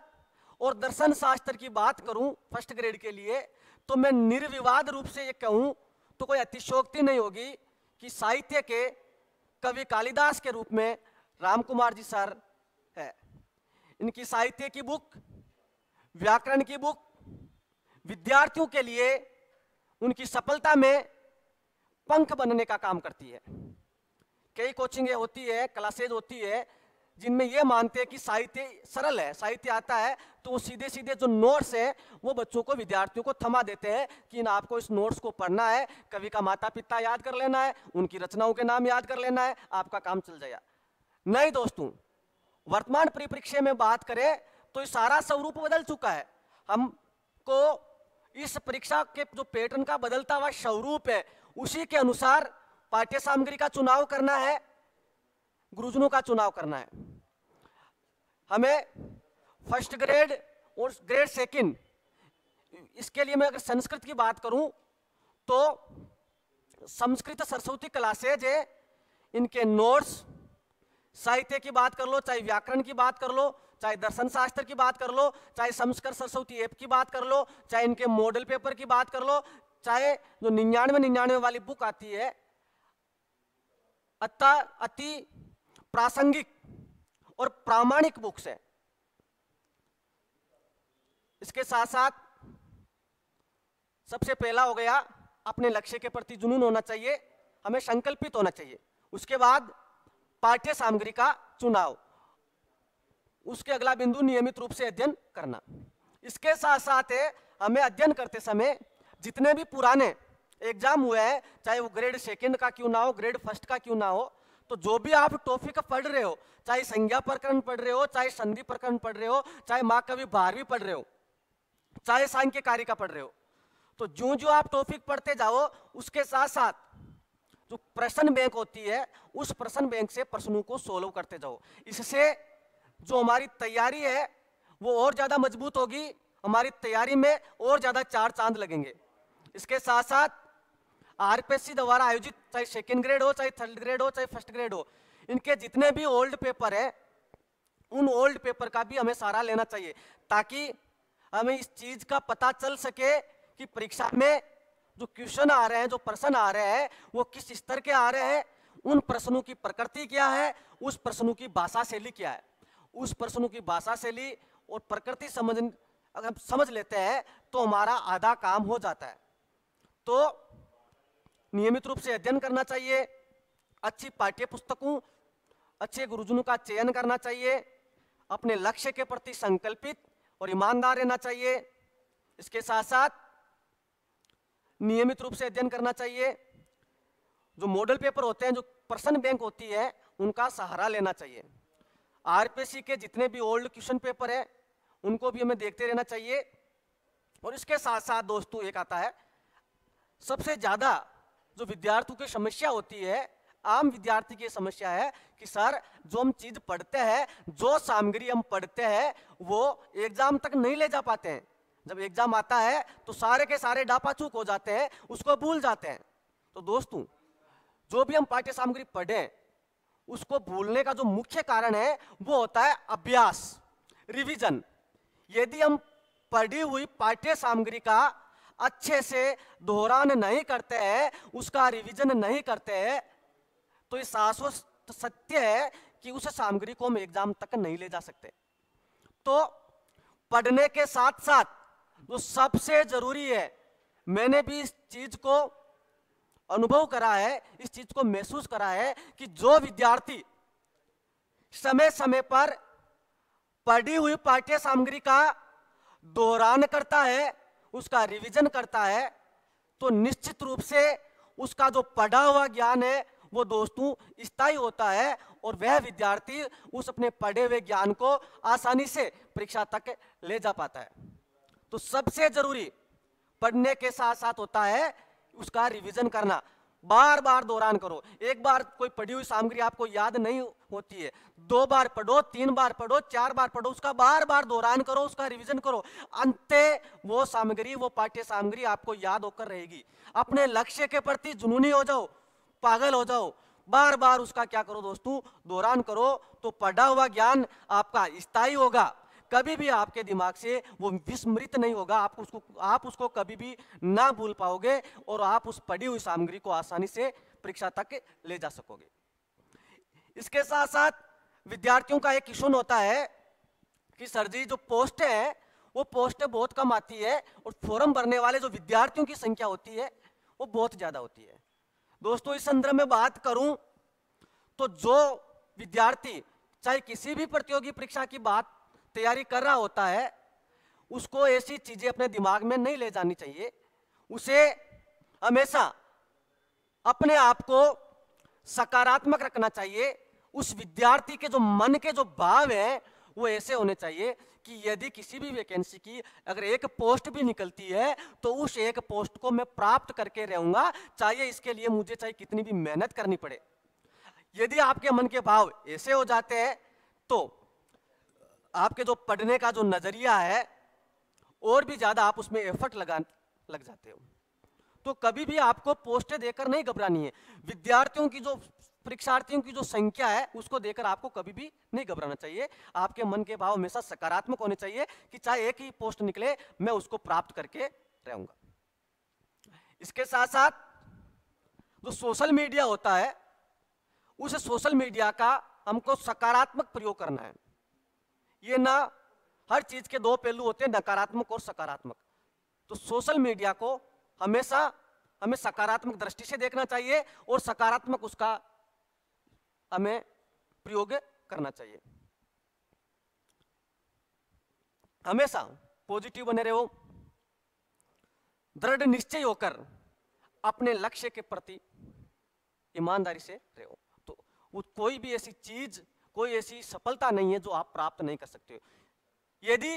और दर्शन शास्त्र की बात करूं फर्स्ट ग्रेड के लिए, तो मैं निर्विवाद रूप से ये कहूं तो कोई अतिशयोक्ति नहीं होगी कि साहित्य के कवि कालिदास के रूप में राम कुमार जी सर है। इनकी साहित्य की बुक, व्याकरण की बुक विद्यार्थियों के लिए उनकी सफलता में पंख बनने का काम करती है। कई कोचिंगें होती है, क्लासेज होती है जिनमें यह मानते हैं कि साहित्य सरल है, साहित्य आता है तो वो सीधे सीधे जो नोट्स है वो बच्चों को, विद्यार्थियों को थमा देते हैं कि इन आपको इस नोट्स को पढ़ना है, कवि का माता पिता याद कर लेना है, उनकी रचनाओं के नाम याद कर लेना है, आपका काम चल जाएगा। नहीं दोस्तों, वर्तमान परिप्रेक्ष्य में बात करें तो ये सारा स्वरूप बदल चुका है। हमको इस परीक्षा के जो पैटर्न का बदलता हुआ स्वरूप है उसी के अनुसार पाठ्य सामग्री का चुनाव करना है, गुरुजनों का चुनाव करना है। हमें फर्स्ट ग्रेड और ग्रेड सेकंड, इसके लिए मैं अगर संस्कृत की बात करूं तो संस्कृत सरस्वती क्लासेज है, इनके नोट्स, साहित्य की बात कर लो, चाहे व्याकरण की बात कर लो, चाहे दर्शन शास्त्र की बात कर लो, चाहे संस्कृत सरस्वती ऐप की बात कर लो, चाहे इनके मॉडल पेपर की बात कर लो, चाहे जो 99 वाली बुक आती है, अति प्रासंगिक और प्रामाणिक बुक्स है। इसके साथ साथ सबसे पहला हो गया अपने लक्ष्य के प्रति जुनून होना चाहिए, हमें संकल्पित होना चाहिए। उसके बाद पाठ्य सामग्री का चुनाव, उसके अगला बिंदु नियमित रूप से अध्ययन करना। इसके साथ साथ हमें अध्ययन करते समय जितने भी पुराने एग्जाम हुए हैं, चाहे वो ग्रेड सेकंड का क्यों ना हो, ग्रेड फर्स्ट का क्यों ना हो, तो जो भी आप टॉपिक पढ़ रहे हो, चाहे संज्ञा प्रकरण पढ़ रहे हो, चाहे संधि प्रकरण पढ़ रहे हो, चाहे महाकवि 12वीं पढ़ रहे हो, चाहे सांख्य कार्य का पढ़ रहे हो, तो जो जो आप टॉपिक पढ़ते जाओ उसके साथ साथ जो प्रश्न बैंक होती है उस प्रश्न बैंक से प्रश्नों को सोल्व करते जाओ। इससे जो हमारी तैयारी है वो और ज्यादा मजबूत होगी, हमारी तैयारी में और ज्यादा 4 चांद लगेंगे। इसके साथ साथ आरपीएससी द्वारा आयोजित चाहे सेकेंड ग्रेड हो, चाहे थर्ड ग्रेड हो, चाहे फर्स्ट ग्रेड हो, इनके जितने भी ओल्ड पेपर है उन ओल्ड पेपर का भी हमें सहारा लेना चाहिए, ताकि हमें इस चीज का पता चल सके कि परीक्षा में जो क्वेश्चन आ रहे हैं, जो प्रश्न आ रहे हैं, वो किस स्तर के आ रहे हैं, उन प्रश्नों की प्रकृति क्या है, उस प्रश्नों की भाषा शैली क्या है। उस प्रश्नों की भाषा शैली और प्रकृति अगर हम समझ लेते हैं तो हमारा आधा काम हो जाता है। तो नियमित रूप से अध्ययन करना चाहिए, अच्छी पाठ्य पुस्तकों, अच्छे गुरुजनों का चयन करना चाहिए, अपने लक्ष्य के प्रति संकल्पित और ईमानदार रहना चाहिए। इसके साथ साथ नियमित रूप से अध्ययन करना चाहिए। जो मॉडल पेपर होते हैं, जो प्रश्न बैंक होती है, उनका सहारा लेना चाहिए। आरपीएससी के जितने भी ओल्ड क्वेश्चन पेपर है उनको भी हमें देखते रहना चाहिए। और इसके साथ साथ दोस्तों एक आता है, सबसे ज्यादा जो विद्यार्थियों की समस्या होती है, आम विद्यार्थी की समस्या है कि सर जो हम चीज पढ़ते हैं, जो सामग्री हम पढ़ते हैं वो एग्जाम तक नहीं ले जा पाते हैं। जब एग्जाम आता है तो सारे के सारे डापाचूक हो जाते हैं, उसको भूल जाते हैं। तो दोस्तों जो भी हम पाठ्य सामग्री पढ़ें उसको भूलने का जो मुख्य कारण है वो होता है अभ्यास, रिवीजन। यदि हम पढ़ी हुई पाठ्य सामग्री का अच्छे से दोहरान नहीं करते हैं, उसका रिवीजन नहीं करते हैं, तो ये शाश्वत सत्य है कि उस सामग्री को हम एग्जाम तक नहीं ले जा सकते। तो पढ़ने के साथ साथ जो सबसे जरूरी है, मैंने भी इस चीज को अनुभव करा है, इस चीज को महसूस करा है कि जो विद्यार्थी समय समय पर पढ़ी हुई पाठ्य सामग्री का दोहरान करता है, उसका रिवीजन करता है, तो निश्चित रूप से उसका जो पढ़ा हुआ ज्ञान है वो दोस्तों स्थायी होता है और वह विद्यार्थी उस अपने पढ़े हुए ज्ञान को आसानी से परीक्षा तक ले जा पाता है। तो सबसे जरूरी पढ़ने के साथ साथ होता है उसका रिवीजन करना। बार बार दोहरान करो। एक बार कोई पढ़ी हुई सामग्री आपको याद नहीं होती है, 2 बार पढ़ो, 3 बार पढ़ो, 4 बार पढ़ो, उसका बार बार दोहरान करो, उसका रिवीजन करो। अंत वो सामग्री, वो पाठ्य सामग्री आपको याद होकर रहेगी। अपने लक्ष्य के प्रति जुनूनी हो जाओ, पागल हो जाओ, बार बार उसका क्या करो दोस्तों, दोहरान करो, तो पढ़ा हुआ ज्ञान आपका स्थायी होगा, कभी भी आपके दिमाग से वो विस्मृत नहीं होगा। आप उसको कभी भी ना भूल पाओगे और आप उस पढ़ी हुई सामग्री को आसानी से परीक्षा तक ले जा सकोगे। इसके साथ साथ विद्यार्थियों का एक क्वेश्चन होता है कि सर जी जो पोस्ट है वो पोस्ट बहुत कम आती है और फॉर्म भरने वाले जो विद्यार्थियों की संख्या होती है वो बहुत ज्यादा होती है। दोस्तों इस संदर्भ में बात करूं तो जो विद्यार्थी चाहे किसी भी प्रतियोगी परीक्षा की बात तैयारी कर रहा होता है, उसको ऐसी चीजें अपने दिमाग में नहीं ले जानी चाहिए। उसे हमेशा अपने आप को सकारात्मक रखना चाहिए। उस विद्यार्थी के जो मन के जो भाव है वो ऐसे होने चाहिए कि यदि किसी भी वैकेंसी की अगर एक पोस्ट भी निकलती है तो उस एक पोस्ट को मैं प्राप्त करके रहूंगा, चाहे इसके लिए मुझे चाहे कितनी भी मेहनत करनी पड़े। यदि आपके मन के भाव ऐसे हो जाते हैं तो आपके जो पढ़ने का जो नजरिया है और भी ज्यादा आप उसमें एफर्ट लग जाते हो। तो कभी भी आपको पोस्टें देकर नहीं घबरानी है। विद्यार्थियों की जो परीक्षार्थियों की जो संख्या है उसको देकर आपको कभी भी नहीं घबराना चाहिए। आपके मन के भाव हमेशा सकारात्मक होने चाहिए कि चाहे एक ही पोस्ट निकले मैं उसको प्राप्त करके रहूंगा। इसके साथ साथ जो सोशल मीडिया होता है उस सोशल मीडिया का हमको सकारात्मक प्रयोग करना है। ये ना हर चीज के दो पहलू होते हैं, नकारात्मक और सकारात्मक। तो सोशल मीडिया को हमेशा हमें सकारात्मक दृष्टि से देखना चाहिए और सकारात्मक उसका हमें प्रयोग करना चाहिए। हमेशा पॉजिटिव बने रहो, दृढ़ निश्चय होकर अपने लक्ष्य के प्रति ईमानदारी से रहो। तो कोई भी ऐसी चीज, कोई ऐसी सफलता नहीं है जो आप प्राप्त नहीं कर सकते। यदि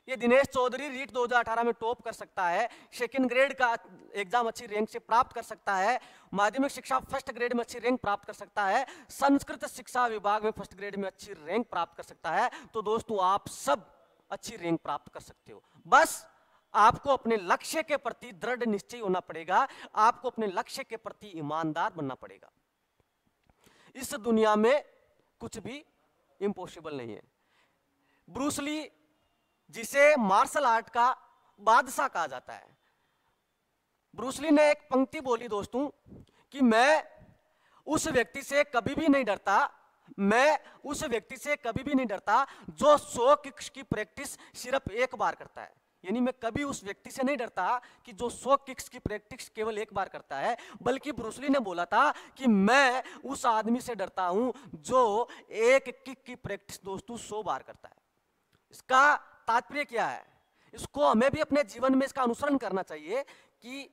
ये दिनेश चौधरी रीट 2018 में टॉप कर सकता है, सेकंड ग्रेड का एग्जाम अच्छी रैंक से प्राप्त कर सकता है, माध्यमिक शिक्षा फर्स्ट ग्रेड में अच्छी रैंक प्राप्त कर सकता है, संस्कृत शिक्षा विभाग में फर्स्ट ग्रेड में अच्छी रैंक प्राप्त कर सकता है, तो दोस्तों आप सब अच्छी रैंक प्राप्त कर सकते हो। बस आपको अपने लक्ष्य के प्रति दृढ़ निश्चय होना पड़ेगा, आपको अपने लक्ष्य के प्रति ईमानदार बनना पड़ेगा। इस दुनिया में कुछ भी इम्पॉसिबल नहीं है। ब्रूस ली जिसे मार्शल आर्ट का बादशाह कहा जाता है, ब्रूस ली ने एक पंक्ति बोली दोस्तों कि मैं उस व्यक्ति से कभी भी नहीं डरता, मैं उस व्यक्ति से कभी भी नहीं डरता जो 100 किक्स की प्रैक्टिस सिर्फ एक बार करता है। यानी मैं कभी उस व्यक्ति से नहीं डरता कि जो 100 किक्स की प्रैक्टिस केवल एक बार करता है, बल्कि ब्रूस ली ने बोला था कि मैं उस आदमी से डरता हूं जो एक किक की प्रैक्टिस दोस्तों 100 बार करता है। इसका तात्पर्य क्या है? इसको हमें भी अपने जीवन में इसका अनुसरण करना चाहिए कि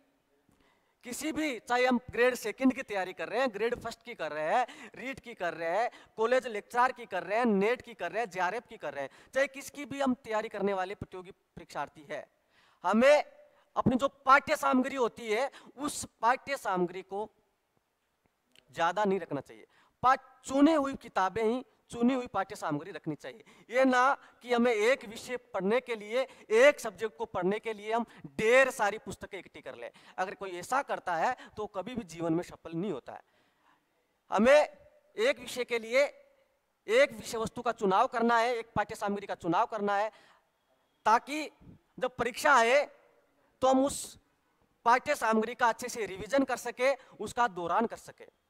किसी भी, चाहे हम ग्रेड सेकंड की तैयारी कर रहे हैं, ग्रेड फर्स्ट की कर रहे हैं, रीट की कर रहे हैं, कॉलेज लेक्चर की कर रहे हैं, नेट की कर रहे हैं, जेआरएफ की कर रहे हैं, चाहे किसकी भी हम तैयारी करने वाले प्रतियोगी परीक्षार्थी है, हमें अपनी जो पाठ्य सामग्री होती है उस पाठ्य सामग्री को ज्यादा नहीं रखना चाहिए। चुनी हुई किताबें ही, चुनी हुई पाठ्य सामग्री रखनी चाहिए। ये ना कि हमें एक विषय पढ़ने के लिए, एक सब्जेक्ट को पढ़ने के लिए हम ढेर सारी पुस्तकें इकट्ठी कर लें। अगर कोई ऐसा करता है तो कभी भी जीवन में सफल नहीं होता है। हमें एक विषय के लिए एक विषय वस्तु का चुनाव करना है, एक पाठ्य सामग्री का चुनाव करना है, ताकि जब परीक्षा आए तो हम उस पाठ्य सामग्री का अच्छे से रिवीजन कर सके, उसका दोहरान कर सके।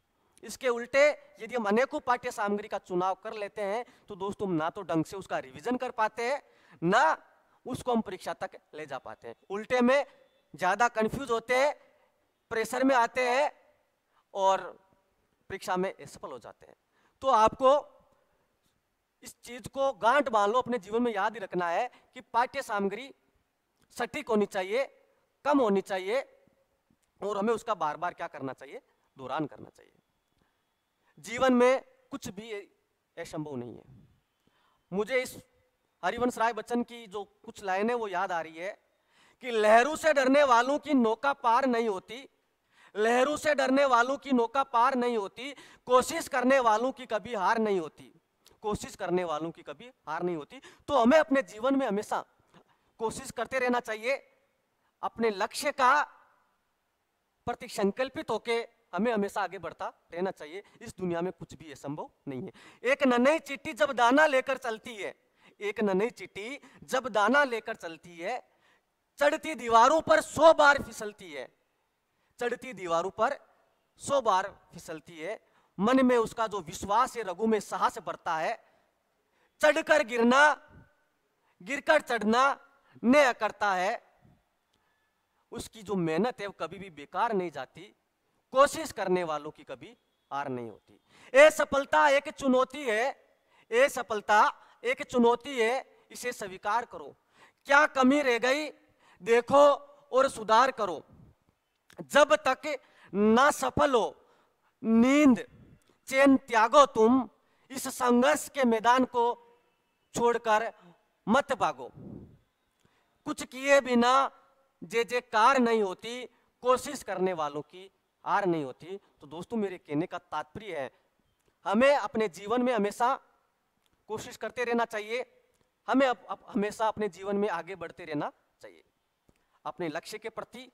इसके उल्टे यदि हम अनेकों पाठ्य सामग्री का चुनाव कर लेते हैं तो दोस्तों ना तो ढंग से उसका रिवीजन कर पाते हैं, ना उसको हम परीक्षा तक ले जा पाते हैं। उल्टे में ज्यादा कंफ्यूज होते हैं, प्रेशर में आते हैं और परीक्षा में असफल हो जाते हैं। तो आपको इस चीज को गांठ बांध लो, अपने जीवन में याद ही रखना है कि पाठ्य सामग्री सटीक होनी चाहिए, कम होनी चाहिए और हमें उसका बार बार क्या करना चाहिए, दोहरान करना चाहिए। जीवन में कुछ भी असंभव नहीं है। मुझे इस हरिवंश राय बच्चन की जो कुछ लाइनें वो याद आ रही है कि लहरों से डरने वालों की नौका पार नहीं होती, लहरों से डरने वालों की नौका पार नहीं होती, कोशिश करने वालों की कभी हार नहीं होती, कोशिश करने वालों की कभी हार नहीं होती। तो हमें अपने जीवन में हमेशा कोशिश करते रहना चाहिए, अपने लक्ष्य का प्रति संकल्पित होके हमें हमेशा आगे बढ़ता रहना चाहिए। इस दुनिया में कुछ भी असंभव नहीं है। एक नन्ही चींटी जब दाना लेकर चलती है, एक नन्ही चींटी जब दाना लेकर चलती है, चढ़ती दीवारों पर 100 बार फिसलती है, चढ़ती दीवारों पर 100 बार फिसलती है। मन में उसका जो विश्वास है, रघु में साहस बढ़ता है। चढ़कर गिरना, गिरकर चढ़ना न करता है, उसकी जो मेहनत है वो कभी भी बेकार नहीं जाती। कोशिश करने वालों की कभी हार नहीं होती। ये सफलता एक चुनौती है, ये सफलता एक चुनौती है, इसे स्वीकार करो। क्या कमी रह गई देखो और सुधार करो। जब तक ना सफल हो नींद चैन त्यागो, तुम इस संघर्ष के मैदान को छोड़कर मत भागो। कुछ किए बिना जे जे कार नहीं होती, कोशिश करने वालों की हार नहीं होती। तो दोस्तों, मेरे कहने का तात्पर्य है, हमें अपने जीवन में हमेशा कोशिश करते रहना चाहिए, हमें हमेशा अपने जीवन में आगे बढ़ते रहना चाहिए। अपने लक्ष्य के प्रति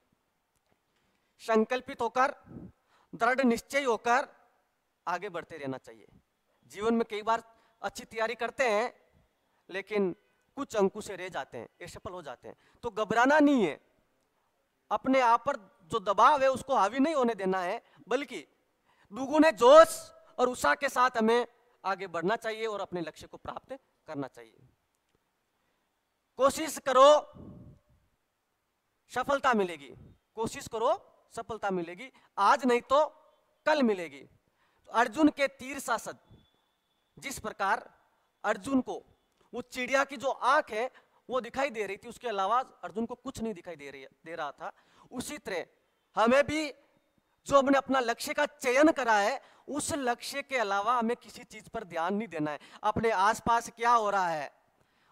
संकल्पित होकर, दृढ़ निश्चय होकर आगे बढ़ते रहना चाहिए। जीवन में कई बार अच्छी तैयारी करते हैं, लेकिन कुछ अंकों से रह जाते हैं, असफल हो जाते हैं। तो घबराना नहीं है, अपने आप पर जो दबाव है उसको हावी नहीं होने देना है, बल्कि दुगुने जोश और उत्साह के साथ हमें आगे बढ़ना चाहिए और अपने लक्ष्य को प्राप्त करना चाहिए। कोशिश करो, सफलता मिलेगी। कोशिश करो, सफलता मिलेगी। आज नहीं तो कल मिलेगी। तो अर्जुन के तीर सांसद, जिस प्रकार अर्जुन को वो चिड़िया की जो आंख है वो दिखाई दे रही थी, उसके अलावा अर्जुन को कुछ नहीं दिखाई दे रहा था, उसी तरह हमें भी जो हमने अपना लक्ष्य का चयन करा है, उस लक्ष्य के अलावा हमें किसी चीज पर ध्यान नहीं देना है। अपने आसपास क्या हो रहा है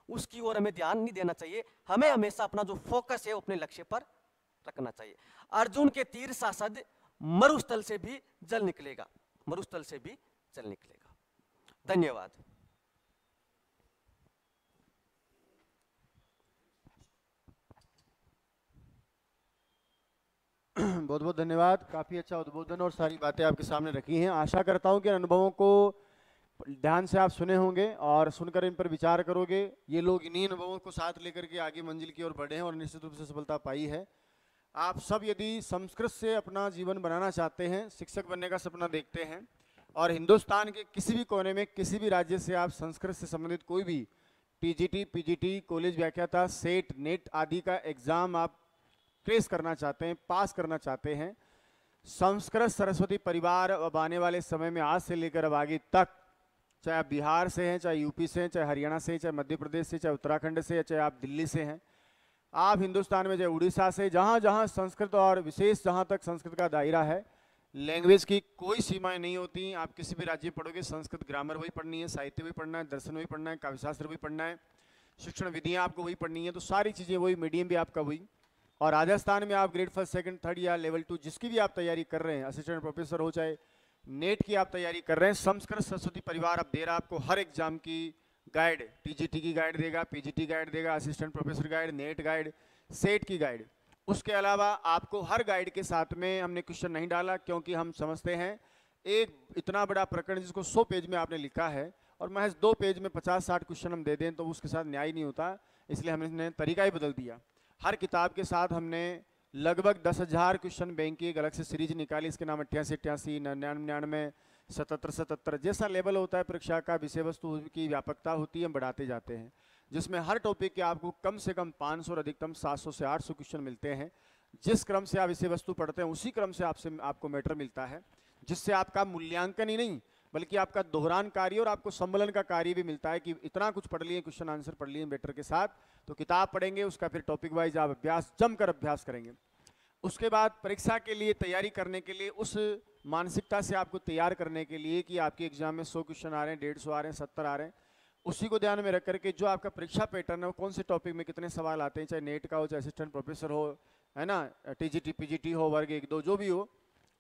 उसकी ओर हमें ध्यान नहीं देना चाहिए। हमें हमेशा अपना जो फोकस है वो अपने लक्ष्य पर रखना चाहिए। अर्जुन के तीर सांसद मरुस्थल से भी जल निकलेगा, मरुस्थल से भी जल निकलेगा। धन्यवाद। बहुत बहुत धन्यवाद। काफ़ी अच्छा उद्बोधन और सारी बातें आपके सामने रखी हैं। आशा करता हूं कि अनुभवों को ध्यान से आप सुने होंगे और सुनकर इन पर विचार करोगे। ये लोग इन्हीं अनुभवों को साथ लेकर के आगे मंजिल की ओर बढ़े हैं और निश्चित रूप से सफलता पाई है। आप सब यदि संस्कृत से अपना जीवन बनाना चाहते हैं, शिक्षक बनने का सपना देखते हैं और हिंदुस्तान के किसी भी कोने में किसी भी राज्य से आप संस्कृत से संबंधित कोई भी टीजीटी, पीजीटी, कॉलेज व्याख्याता, सेट, नेट आदि का एग्ज़ाम आप ट्रेस करना चाहते हैं, पास करना चाहते हैं, संस्कृत सरस्वती परिवार अब आने वाले समय में आज से लेकर अब आगे तक, चाहे आप बिहार से हैं, चाहे यूपी से हैं, चाहे हरियाणा से, चाहे मध्य प्रदेश से, चाहे उत्तराखंड से, चाहे आप दिल्ली से हैं, आप हिंदुस्तान में चाहे उड़ीसा से, जहाँ जहाँ संस्कृत और विशेष जहाँ तक संस्कृत का दायरा है, लैंग्वेज की कोई सीमाएं नहीं होती। आप किसी भी राज्य में पढ़ोगे, संस्कृत ग्रामर वही पढ़नी है, साहित्य वही पढ़ना है, दर्शन वही पढ़ना है, काव्यशास्त्र वही पढ़ना है, शिक्षण विधियाँ आपको वही पढ़नी है। तो सारी चीज़ें वही, मीडियम भी आपका वही। और राजस्थान में आप ग्रेड 1, 2, 3 या लेवल 2 जिसकी भी आप तैयारी कर रहे हैं, असिस्टेंट प्रोफेसर हो, चाहे नेट की आप तैयारी कर रहे हैं, संस्कृत सरस्वती परिवार अब दे रहा है आपको हर एग्जाम की गाइड। टीजीटी की गाइड देगा, पीजीटी गाइड देगा, assistant professor guide, net guide, set की गाइड। उसके अलावा आपको हर गाइड के साथ में हमने क्वेश्चन नहीं डाला, क्योंकि हम समझते हैं एक इतना बड़ा प्रकरण जिसको 100 पेज में आपने लिखा है और महज 2 पेज में 50-60 क्वेश्चन हम दे दें तो उसके साथ न्याय नहीं होता। इसलिए हमने तरीका ही बदल दिया। हर किताब के साथ हमने लगभग 10,000 क्वेश्चन बैंक की एक अलग से सीरीज निकाली। इसके नाम 88, 88, 99, 77, 77 जैसा लेवल होता है परीक्षा का, विषय वस्तु की व्यापकता होती है, हम बढ़ाते जाते हैं, जिसमें हर टॉपिक के आपको कम से कम 500 और अधिकतम 700 से 800 क्वेश्चन मिलते हैं। जिस क्रम से आप विषय वस्तु पढ़ते हैं उसी क्रम से आपको मैटर मिलता है, जिससे आपका मूल्यांकन ही नहीं बल्कि आपका दोहरान कार्य और आपको सम्मेलन का कार्य भी मिलता है कि इतना कुछ पढ़ लिए, क्वेश्चन आंसर पढ़ लिए मैटर के साथ। तो किताब पढ़ेंगे, उसका फिर टॉपिक वाइज आप अभ्यास जमकर अभ्यास करेंगे। उसके बाद परीक्षा के लिए तैयारी करने के लिए उस मानसिकता से आपको तैयार करने के लिए कि आपके एग्जाम में 100 क्वेश्चन आ रहे हैं, 150 आ रहे हैं, 70 आ रहे हैं, उसी को ध्यान में रख करके जो आपका परीक्षा पैटर्न है वो कौन से टॉपिक में कितने सवाल आते हैं, चाहे नेट का हो, चाहे असिस्टेंट प्रोफेसर हो, है ना, टीजीटी, पीजीटी हो, वर्ग 1, 2 जो भी हो,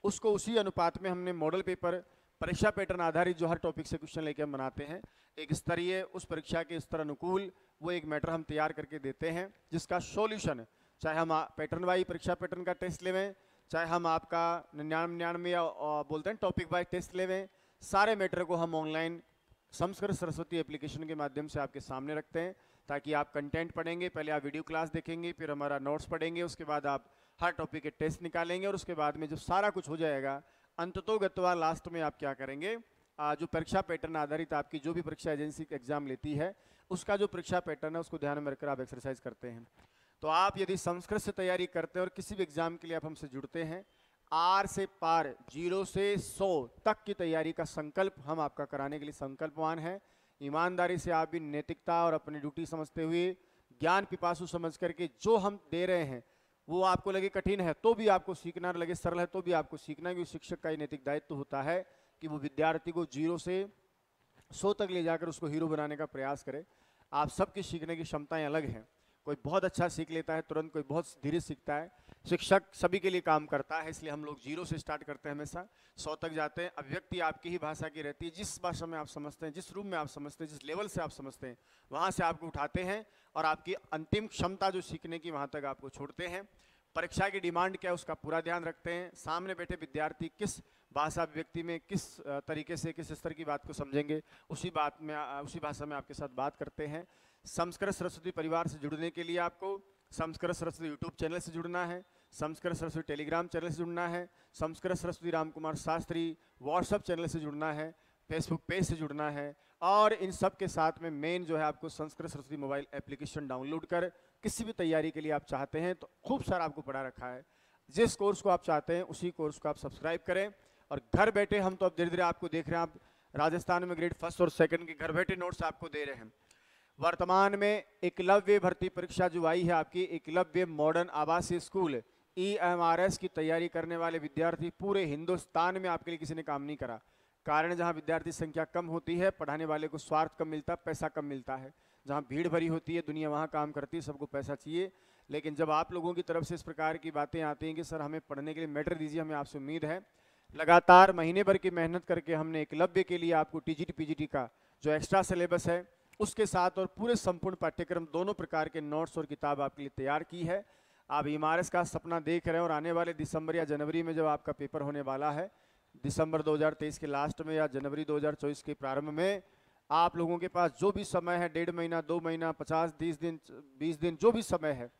उसको उसी अनुपात में हमने मॉडल पेपर परीक्षा पैटर्न आधारित जो हर टॉपिक से क्वेश्चन लेके हम बनाते हैं, एक स्तरीय उस परीक्षा के स्तर अनुकूल वो एक मैटर हम तैयार करके देते हैं, जिसका सॉल्यूशन चाहे हम पैटर्न वाइज परीक्षा पैटर्न का टेस्ट लेवें, चाहे हम आपका 99 या बोलते हैं टॉपिक वाइज टेस्ट लेवें, सारे मैटर को हम ऑनलाइन संस्कृत सरस्वती एप्लीकेशन के माध्यम से आपके सामने रखते हैं, ताकि आप कंटेंट पढ़ेंगे, पहले आप वीडियो क्लास देखेंगे, फिर हमारा नोट्स पढ़ेंगे, उसके बाद आप हर टॉपिक के टेस्ट निकालेंगे, और उसके बाद में जब सारा कुछ हो जाएगा अंततोगत्वा लास्ट में आप क्या करेंगे, जो परीक्षा पैटर्न आधारित आपकी जो भी परीक्षा एजेंसी एग्जाम लेती है उसका जो परीक्षा पैटर्न है उसको ध्यान में रखकर आप एक्सरसाइज करते हैं। तो आप यदि संस्कृत से तैयारी करते हैं और किसी भी एग्जाम के लिए आप हमसे जुड़ते हैं, आर से पार 0 से 100 तक की तैयारी का संकल्प हम आपका कराने के लिए संकल्पवान हैं। ईमानदारी से आप भी नैतिकता और अपनी ड्यूटी समझते हुए, ज्ञान पिपासु समझ करके जो हम दे रहे हैं वो आपको लगे कठिन है तो भी आपको सीखना, लगे सरल है तो भी आपको सीखना, क्योंकि शिक्षक का ये नैतिक दायित्व होता है कि वो विद्यार्थी को 0 से 100 तक ले जाकर उसको हीरो बनाने का प्रयास करे। आप सबकी सीखने की क्षमताएं अलग हैं, कोई बहुत अच्छा सीख लेता है तुरंत, कोई बहुत धीरे सीखता है। शिक्षक सभी के लिए काम करता है, इसलिए हम लोग 0 से स्टार्ट करते हैं, हमेशा 100 तक जाते हैं। अभिव्यक्ति आपकी ही भाषा की रहती है, जिस भाषा में आप समझते हैं, जिस रूप में आप समझते हैं, जिस लेवल से आप समझते हैं, वहाँ से आपको उठाते हैं और आपकी अंतिम क्षमता जो सीखने की वहाँ तक आपको छोड़ते हैं। परीक्षा की डिमांड क्या है उसका पूरा ध्यान रखते हैं। सामने बैठे विद्यार्थी किस भाषा अभिव्यक्ति में किस तरीके से किस स्तर की बात को समझेंगे, उसी भाषा में आपके साथ बात करते हैं। संस्कृत सरस्वती परिवार से जुड़ने के लिए आपको संस्कृत सरस्वती यूट्यूब चैनल से जुड़ना है, संस्कृत सरस्वती टेलीग्राम चैनल से जुड़ना है, संस्कृत सरस्वती रामकुमार शास्त्री व्हाट्सएप चैनल से जुड़ना है, फेसबुक पेज से जुड़ना है, और इन सब के साथ में मेन जो है आपको Sanskrit Saraswati mobile application download कर किसी भी तैयारी के लिए आप चाहते हैं तो खूब सारा आपको पढ़ा रखा है। जिस कोर्स को आप चाहते हैं उसी कोर्स को आप सब्सक्राइब करें, और घर बैठे हम तो अब धीरे धीरे आपको देख रहे हैं, आप राजस्थान में ग्रेड 1 और 2 के घर बैठे नोट्स आपको दे रहे हैं। वर्तमान में एकलव्य भर्ती परीक्षा जो आई है आपकी, एकलव्य मॉडर्न आवासीय स्कूल EMRS की तैयारी करने वाले विद्यार्थी पूरे हिंदुस्तान में आपके लिए किसी ने काम नहीं करा। कारण जहां विद्यार्थी संख्या कम होती है, पढ़ाने वाले को स्वार्थ कम मिलता है, पैसा कम मिलता है। जहां भीड़ भरी होती है, दुनिया वहां काम करती है, सबको पैसा चाहिए। लेकिन जब आप लोगों की तरफ से इस प्रकार की बातें आती हैं कि सर हमें पढ़ने के लिए मैटर दीजिए, हमें आपसे उम्मीद है, लगातार महीने भर की मेहनत करके हमने एकलव्य के लिए आपको TGT PGT का जो एक्स्ट्रा सिलेबस है उसके साथ और पूरे संपूर्ण पाठ्यक्रम दोनों प्रकार के नोट्स और किताब आपके लिए तैयार की है। आप EMRS का सपना देख रहे हैं, और आने वाले दिसंबर या जनवरी में जब आपका पेपर होने वाला है, दिसंबर 2023 के लास्ट में या जनवरी 2024 के प्रारंभ में, आप लोगों के पास जो भी समय है, 1.5 महीना 2 महीना 50 30 दिन 20 दिन जो भी समय है,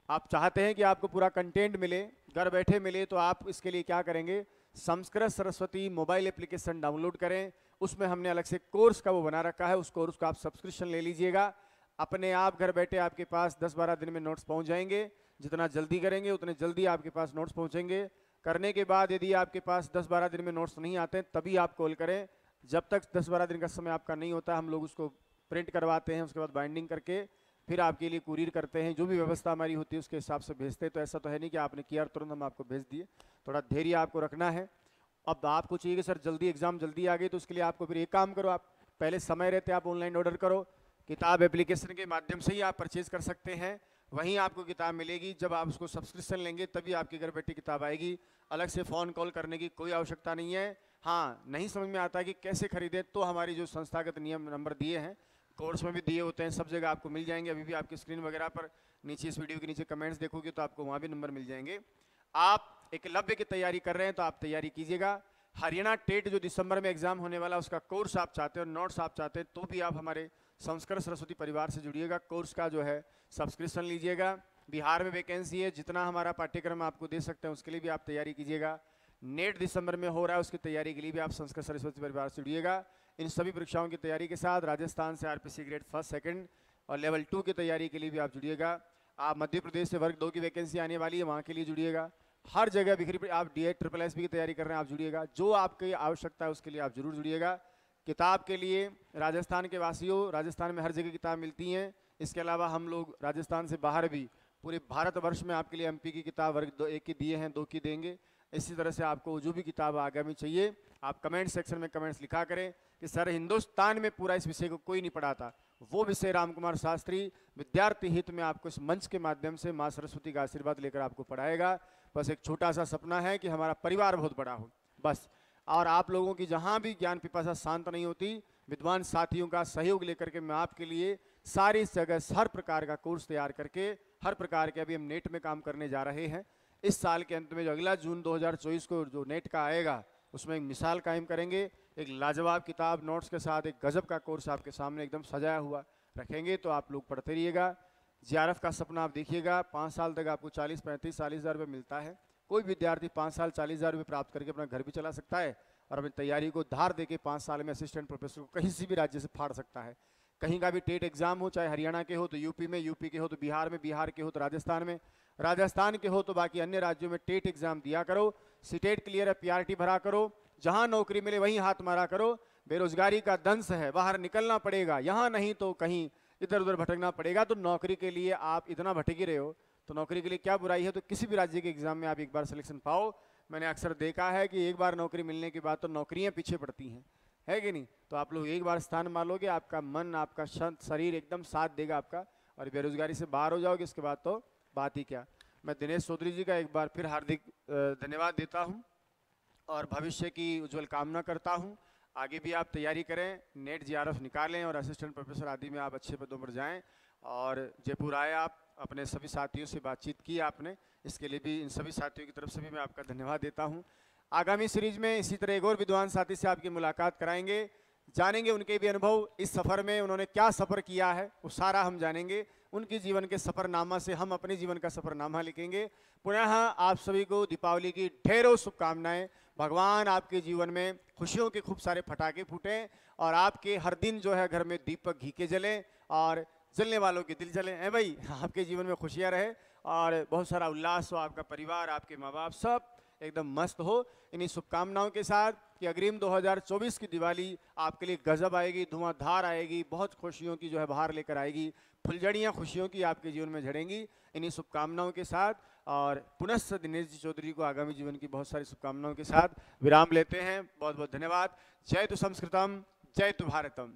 आप चाहते हैं कि आपको पूरा कंटेंट मिले, घर बैठे मिले, तो आप इसके लिए क्या करेंगे, Sanskrit Saraswati mobile application download करें। उसमें हमने अलग से कोर्स का वो बना रखा है, उस कोर्स का आप सब्सक्रिप्शन ले लीजिएगा। अपने आप घर बैठे आपके पास 10-12 दिन में नोट्स पहुंच जाएंगे। जितना जल्दी करेंगे उतने जल्दी आपके पास नोट्स पहुंचेंगे। करने के बाद यदि आपके पास 10-12 दिन में नोट्स नहीं आते तभी आप कॉल करें। जब तक 10-12 दिन का समय आपका नहीं होता, हम लोग उसको प्रिंट करवाते हैं, उसके बाद बाइंडिंग करके फिर आपके लिए कुरियर करते हैं। जो भी व्यवस्था हमारी होती है उसके हिसाब से भेजते हैं। तो ऐसा तो है नहीं कि आपने किया तुरंत हम आपको भेज दिए, थोड़ा धैर्य आपको रखना है। अब आपको चाहिए कि सर जल्दी एग्जाम जल्दी आ गई, तो उसके लिए आपको फिर एक काम करो, आप पहले समय रहते आप ऑनलाइन ऑर्डर करो। किताब एप्लीकेशन के माध्यम से ही आप परचेज कर सकते हैं, वहीं आपको किताब मिलेगी। जब आप उसको सब्सक्रिप्शन लेंगे तभी आपके घर बैठी किताब आएगी। अलग से फ़ोन कॉल करने की कोई आवश्यकता नहीं है। हाँ, नहीं समझ में आता कि कैसे खरीदें, तो हमारी जो संस्थागत नियम नंबर दिए हैं, कोर्स में भी दिए होते हैं, सब जगह आपको मिल जाएंगे। अभी भी आपकी स्क्रीन वगैरह पर नीचे इस वीडियो के नीचे कमेंट्स देखोगे तो आपको वहाँ भी नंबर मिल जाएंगे। आप एकलव्य की तैयारी कर रहे हैं तो आप तैयारी कीजिएगा। हरियाणा टेट जो दिसंबर में एग्जाम होने वाला, उसका कोर्स आप चाहते हैं और नोट्स आप चाहते हैं, तो भी आप हमारे संस्कृत सरस्वती परिवार से जुड़िएगा। कोर्स का जो है सब्सक्रिप्शन लीजिएगा। बिहार में वैकेंसी है, जितना हमारा पाठ्यक्रम आपको दे सकते हैं उसके लिए भी आप तैयारी कीजिएगा। नेट दिसंबर में हो रहा है, उसकी तैयारी के लिए भी आप संस्कृत सरस्वती परिवार से जुड़िएगा। इन सभी परीक्षाओं की तैयारी के साथ राजस्थान से RPC ग्रेड 1, 2 और लेवल 2 की तैयारी के लिए भी आप जुड़िएगा। आप मध्य प्रदेश से वर्ग 2 की वैकेंसी आने वाली है, वहाँ के लिए जुड़िएगा। हर जगह बिखरी आप DA SSSB की तैयारी कर रहे हैं, आप जुड़िएगा। जो आपकी आवश्यकता है उसके लिए आप जरूर जुड़िएगा। किताब के लिए राजस्थान के वासियों, राजस्थान में हर जगह किताब मिलती हैं। इसके अलावा हम लोग राजस्थान से बाहर भी पूरे भारतवर्ष में आपके लिए MP की किताब वर्ग 1 की दिए हैं, 2 की देंगे। इसी तरह से आपको जो भी किताब आगामी चाहिए आप कमेंट सेक्शन में कमेंट्स लिखा करें कि सर हिंदुस्तान में पूरा इस विषय को कोई नहीं पढ़ाता, वो विषय रामकुमार शास्त्री विद्यार्थी हित में आपको इस मंच के माध्यम से माँ सरस्वती का आशीर्वाद लेकर आपको पढ़ाएगा। बस एक छोटा सा सपना है कि हमारा परिवार बहुत बड़ा हो बस, और आप लोगों की जहाँ भी ज्ञान पिपासा शांत नहीं होती, विद्वान साथियों का सहयोग लेकर के मैं आपके लिए सारी जगह हर प्रकार का कोर्स तैयार करके हर प्रकार के अभी हम नेट में काम करने जा रहे हैं। इस साल के अंत में जो अगला जून 2024 को जो नेट का आएगा उसमें एक मिसाल कायम करेंगे, एक लाजवाब किताब नोट्स के साथ एक गजब का कोर्स आपके सामने एकदम सजाया हुआ रखेंगे, तो आप लोग पढ़ते रहिएगा। जीआरएफ का सपना आप देखिएगा, 5 साल तक आपको 40-40 हज़ार रुपये मिलता है। कोई विद्यार्थी 5 साल 40 हज़ार रुपये प्राप्त करके अपना घर भी चला सकता है और अपनी तैयारी को धार देके 5 साल में असिस्टेंट प्रोफेसर को कहीं से भी राज्य से फाड़ सकता है। कहीं का भी टेट एग्जाम हो, चाहे हरियाणा के हो तो यूपी में, यूपी के हो तो बिहार में, बिहार के हो तो राजस्थान में, राजस्थान के हो तो बाकी अन्य राज्यों में टेट एग्जाम दिया करो, सीटेट क्लियर है, पीआरटी भरा करो, जहां नौकरी मिले वहीं हाथ मारा करो। बेरोजगारी का दंश है, बाहर निकलना पड़ेगा, यहाँ नहीं तो कहीं इधर उधर भटकना पड़ेगा। तो नौकरी के लिए आप इतना भटक ही रहे हो तो नौकरी के लिए क्या बुराई है, तो किसी भी राज्य के एग्जाम में आप एक बार सिलेक्शन पाओ। मैंने अक्सर देखा है कि एक बार नौकरी मिलने के बाद तो नौकरियां पीछे पड़ती हैं, है कि नहीं। तो आप लोग एक बार स्थान मान लोगे, आपका मन आपका शरीर एकदम साथ देगा आपका, और बेरोजगारी से बाहर हो जाओगे, इसके बाद तो बात ही क्या। मैं दिनेश चौधरी जी का एक बार फिर हार्दिक धन्यवाद देता हूँ और भविष्य की उज्जवल कामना करता हूँ। आगे भी आप तैयारी करें, नेट जीआरएफ निकालें और असिस्टेंट प्रोफेसर आदि में आप अच्छे पदों पर जाएं। और जयपुर आए आप, अपने सभी साथियों से बातचीत की आपने, इसके लिए भी इन सभी साथियों की तरफ से भी मैं आपका धन्यवाद देता हूं। आगामी सीरीज में इसी तरह एक और विद्वान साथी से आपकी मुलाकात कराएंगे, जानेंगे उनके भी अनुभव, इस सफ़र में उन्होंने क्या सफ़र किया है वो सारा हम जानेंगे। उनके जीवन के सफ़रनामा से हम अपने जीवन का सफ़रनामा लिखेंगे। पुनः आप सभी को दीपावली की ढेरों शुभकामनाएं। भगवान आपके जीवन में खुशियों के खूब सारे पटाखे फूटें और आपके हर दिन जो है घर में दीपक घी के जलें और जलने वालों के दिल जले हैं भाई। आपके जीवन में खुशियां रहे और बहुत सारा उल्लास हो, आपका परिवार, आपके माँ बाप सब एकदम मस्त हो। इन्हीं शुभकामनाओं के साथ कि अग्रिम 2024 की दिवाली आपके लिए गजब आएगी, धुआंधार आएगी, बहुत खुशियों की जो है बाहर लेकर आएगी, फुलझड़ियाँ खुशियों की आपके जीवन में झड़ेंगी। इन्हीं शुभकामनाओं के साथ और पुनः दिनेश जी चौधरी को आगामी जीवन की बहुत सारी शुभकामनाओं के साथ विराम लेते हैं। बहुत बहुत धन्यवाद। जय तु संस्कृतम, जय तु भारतम।